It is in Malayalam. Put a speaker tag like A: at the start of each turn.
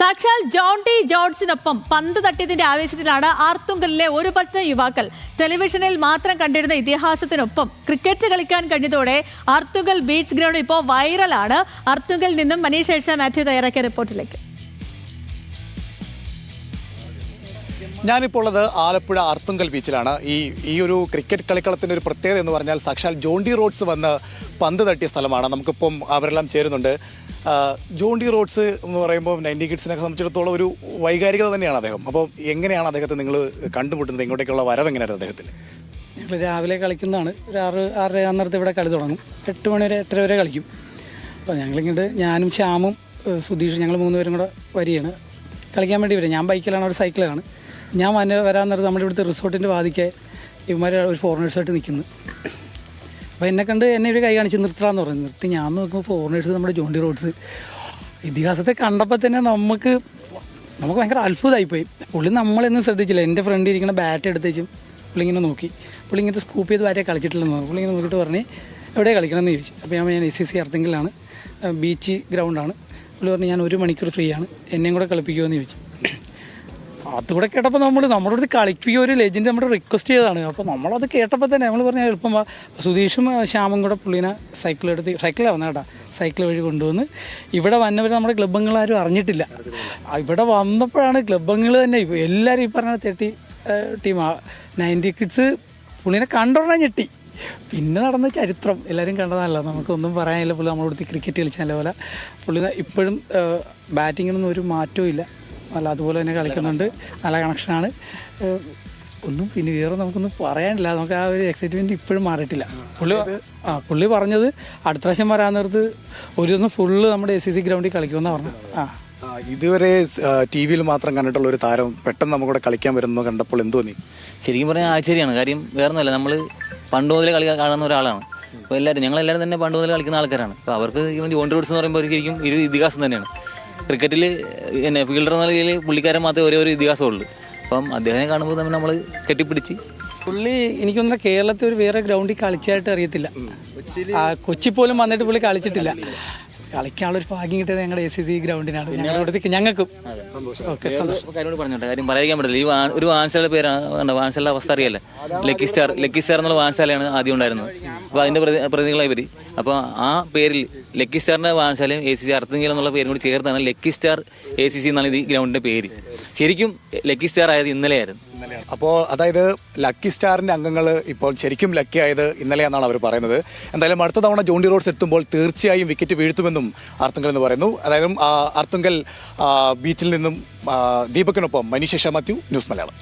A: സാക്ഷാൽ ജോൺ ടി ജോൺസിനൊപ്പം പന്ത് തട്ടിയതിന്റെ ആവേശത്തിലാണ് ആർത്തുങ്കലിലെ ഒരു പറ്റം യുവാക്കൾ ടെലിവിഷനിൽ മാത്രം കണ്ടിരുന്ന ഇതിഹാസത്തിനൊപ്പം ക്രിക്കറ്റ് കളിക്കാൻ കഴിഞ്ഞതോടെ ആർത്തുങ്കൽ ബീച്ച് ഗ്രൗണ്ട് ഇപ്പോൾ വൈറലാണ്. ആർത്തുങ്കലിൽ നിന്നും മനീഷ് മാത്യു തയ്യാറാക്കിയ റിപ്പോർട്ടിലേക്ക്.
B: ഞാനിപ്പോൾ ഉള്ളത് ആലപ്പുഴ ആർത്തുങ്കൽ ബീച്ചിലാണ്. ഈ ഒരു ക്രിക്കറ്റ് കളിക്കളത്തിൻ്റെ ഒരു പ്രത്യേകത എന്ന് പറഞ്ഞാൽ സാക്ഷാൽ ജോൺ ടി റോഡ്സ് വന്ന് പന്ത് തട്ടിയ സ്ഥലമാണ്. നമുക്കിപ്പം അവരെല്ലാം ചേരുന്നുണ്ട്. ജോൺ ടി റോഡ്സ് എന്ന് പറയുമ്പോൾ 90 കിഡ്സിനെ സംബന്ധിച്ചിടത്തോളം ഒരു വൈകാരികത തന്നെയാണ് അദ്ദേഹം. അപ്പോൾ എങ്ങനെയാണ് അദ്ദേഹത്തെ നിങ്ങൾ കണ്ടുമുട്ടുന്നത്? ഇങ്ങോട്ടേക്കുള്ള വരവ് എങ്ങനെയായിരുന്നു അദ്ദേഹത്തിന്?
C: ഞങ്ങൾ രാവിലെ കളിക്കുന്നതാണ്. ഒരു 6 അന്നേരത്ത് ഇവിടെ കളി തുടങ്ങും. 8 മണി വരെ 8 വരെ കളിക്കും. അപ്പോൾ ഞങ്ങളിങ്ങോട്ട് ഞാനും ശ്യാമും സുധീഷും ഞങ്ങൾ 3 പേരും കൂടെ വരികയാണ് കളിക്കാൻ വേണ്ടി വരും. ഞാൻ ബൈക്കിലാണ്, ഒരു സൈക്കിളാണ്. ഞാൻ വരാൻ നേരത്ത് നമ്മുടെ ഇവിടുത്തെ റിസോർട്ടിൻ്റെ വാതിക്കെ ഇവന്മാർ ഒരു ഫോറിനേഴ്സായിട്ട് നിൽക്കുന്നു. അപ്പോൾ എന്നെ കണ്ട് എന്നെ ഒരു കൈ കാണിച്ച് നിർത്താമെന്ന് പറഞ്ഞു. നിർത്തി ഞാൻ നോക്കുമ്പോൾ ഫോറിനേഴ്സ് നമ്മുടെ ജോൺ ടി റോഡ്സ്. ഇതിഹാസത്തെ കണ്ടപ്പോൾ തന്നെ നമുക്ക് ഭയങ്കര അത്ഭുതമായിപ്പോയി. പുള്ളി നമ്മളെന്നും ശ്രദ്ധിച്ചില്ല. എൻ്റെ ഫ്രണ്ട് ഇരിക്കുന്ന ബാറ്റ് എടുത്തേച്ചും പുള്ളി ഇങ്ങനെ നോക്കി. പുള്ളി ഇങ്ങനത്തെ സ്കൂപ്പ് ചെയ്ത് വരെ കളിച്ചിട്ടില്ലെന്ന് പറഞ്ഞു. പുള്ളി ഇങ്ങനെ നോക്കിയിട്ട് പറഞ്ഞ് എവിടെ കളിക്കണമെന്ന് ചോദിച്ചു. അപ്പോൾ ഞാൻ SCC ആർത്തുങ്കലാണ്, ബീച്ച് ഗ്രൗണ്ടാണ്. പുള്ളി പറഞ്ഞു ഞാൻ 1 മണിക്കൂർ ഫ്രീ ആണ്, എന്നെയും കൂടെ കളിപ്പിക്കുമെന്ന് ചോദിച്ചു. അതുകൂടെ കേട്ടപ്പോൾ നമ്മുടെ അടുത്ത് കളിപ്പിക്കുക ഒരു ലെജൻഡ് നമ്മുടെ റിക്വസ്റ്റ് ചെയ്തതാണ്. അപ്പോൾ നമ്മളത് കേട്ടപ്പോൾ തന്നെ നമ്മൾ പറഞ്ഞാൽ എളുപ്പം സുധീഷും ശ്യാമും കൂടെ പുള്ളീനെ സൈക്കിളാണ് വന്നത് കേട്ടോ. സൈക്കിൾ വഴി കൊണ്ടുവന്ന് ഇവിടെ വന്നവർ നമ്മുടെ ക്ലബ്ബംഗങ്ങളാരും അറിഞ്ഞിട്ടില്ല. ഇവിടെ വന്നപ്പോഴാണ് ക്ലബ്ബംഗങ്ങൾ തന്നെ എല്ലാവരും ഈ പറഞ്ഞ 30 ടീം 90 കിഡ്സ് പുള്ളീനെ കണ്ടുടനെ ഞെട്ടി. പിന്നെ നടന്ന ചരിത്രം എല്ലാവരും കണ്ടതല്ല, നമുക്കൊന്നും പറയാനില്ല. പുള്ളി നമ്മളോട് ക്രിക്കറ്റ് കളിച്ച നല്ലപോലെ പുള്ളി ഇപ്പോഴും ബാറ്റിങ്ങിനൊന്നും ഒരു മാറ്റവും ഇല്ല, നല്ല അതുപോലെ തന്നെ കളിക്കുന്നുണ്ട്, നല്ല കണക്ഷനാണ്. ഒന്നും പിന്നെ വേറെ നമുക്കൊന്നും പറയാനില്ല. നമുക്ക് ആ ഒരു എക്സൈറ്റ്മെൻറ്റ് ഇപ്പോഴും മാറിയിട്ടില്ല. പുള്ളി പറഞ്ഞത് അടുത്ത പ്രാവശ്യം വരാൻ നേരത്ത് ഒരു ദിവസം ഫുള്ള് നമ്മുടെ SCC ഗ്രൗണ്ടിൽ കളിക്കുമെന്നാണ് പറഞ്ഞത്.
B: ഇതുവരെ TV-യിൽ മാത്രം കണ്ടിട്ടുള്ള ഒരു താരം പെട്ടെന്ന് നമുക്കിവിടെ കളിക്കാൻ വരുന്നത് കണ്ടപ്പോൾ എന്ത് തോന്നി?
D: ശരിക്കും പറഞ്ഞാൽ ആശ്ചര്യമാണ്. കാര്യം വേറൊന്നുമല്ല, നമ്മൾ പണ്ട് മുതലേ കളി കാണുന്ന ഒരാളാണ്. അപ്പോൾ ഞങ്ങളെല്ലാവരും തന്നെ പണ്ട് മുതലേ കളിക്കുന്ന ആൾക്കാരാണ്. അപ്പോൾ അവർക്ക് ജോൺ ടി റോഡ്സ് എന്ന് പറയുമ്പോൾ ശരിക്കും ഒരു ഇതിഹാസം തന്നെയാണ്. ക്രിക്കറ്റിൽ പിന്നെ ഫീൽഡർ എന്ന നിലയിൽ പുള്ളിക്കാരൻ മാത്രമേ ഒരു ഇതിഹാസമുള്ളൂ. അപ്പം അദ്ദേഹത്തെ കാണുമ്പോൾ തന്നെ നമ്മൾ കെട്ടിപ്പിടിച്ച്.
C: പുള്ളി എനിക്കൊന്നും കേരളത്തിൽ ഒരു വേറെ ഗ്രൗണ്ടിൽ കളിച്ചായിട്ട് അറിയത്തില്ല. കൊച്ചി പോലും വന്നിട്ട് പുള്ളി കളിച്ചിട്ടില്ല. കളിക്കാനുള്ളൊരു ഭാഗ്യം കിട്ടിയത് ഞങ്ങളുടെ SCC ഗ്രൗണ്ടിനാണ്. ഞങ്ങൾക്കും
D: കാര്യം പറഞ്ഞോട്ടെ, കാര്യം പറയാൻ പറ്റില്ല. ഈ ഒരു വാൻശാലയുടെ പേരാണ്, വാൻശാലയുടെ അവസ്ഥ അറിയാല്ലേ, ലക്കി സ്റ്റാർ എന്നുള്ള വാൻശാലയാണ് ആദ്യം ഉണ്ടായിരുന്നത്. അപ്പോൾ അതിൻ്റെ പ്രതിനിധികളായി ഇവർ. അപ്പോൾ ആ പേരിൽ ലക്കി സ്റ്റാറിൻ്റെ വാൻശാലയും SCC ആർത്തുങ്കൽ എന്നുള്ള പേരും കൂടി ചേർത്താണ് ലക്കി സ്റ്റാർ SCC എന്നാണ് ഈ ഗ്രൗണ്ടിൻ്റെ പേര്. ശരിക്കും ലക്കി സ്റ്റാർ ആയത് ഇന്നലെയായിരുന്നു.
B: അപ്പോൾ അതായത് ലക്കി സ്റ്റാറിൻ്റെ അംഗങ്ങൾ ഇപ്പോൾ ശരിക്കും ലക്കി ആയത് ഇന്നലെയാണെന്നാണ് അവർ പറയുന്നത്. എന്തായാലും അടുത്ത തവണ ജോൺ ടി റോഡ്സ് എത്തുമ്പോൾ തീർച്ചയായും വിക്കറ്റ് വീഴ്ത്തുമെന്നും ആർത്തുങ്കൽ എന്ന് പറയുന്നു. അതായത് ആർത്തുങ്കൽ ബീച്ചിൽ നിന്നും ദീപകിനൊപ്പം മനീഷ് മാത്യു, ന്യൂസ് മലയാളം.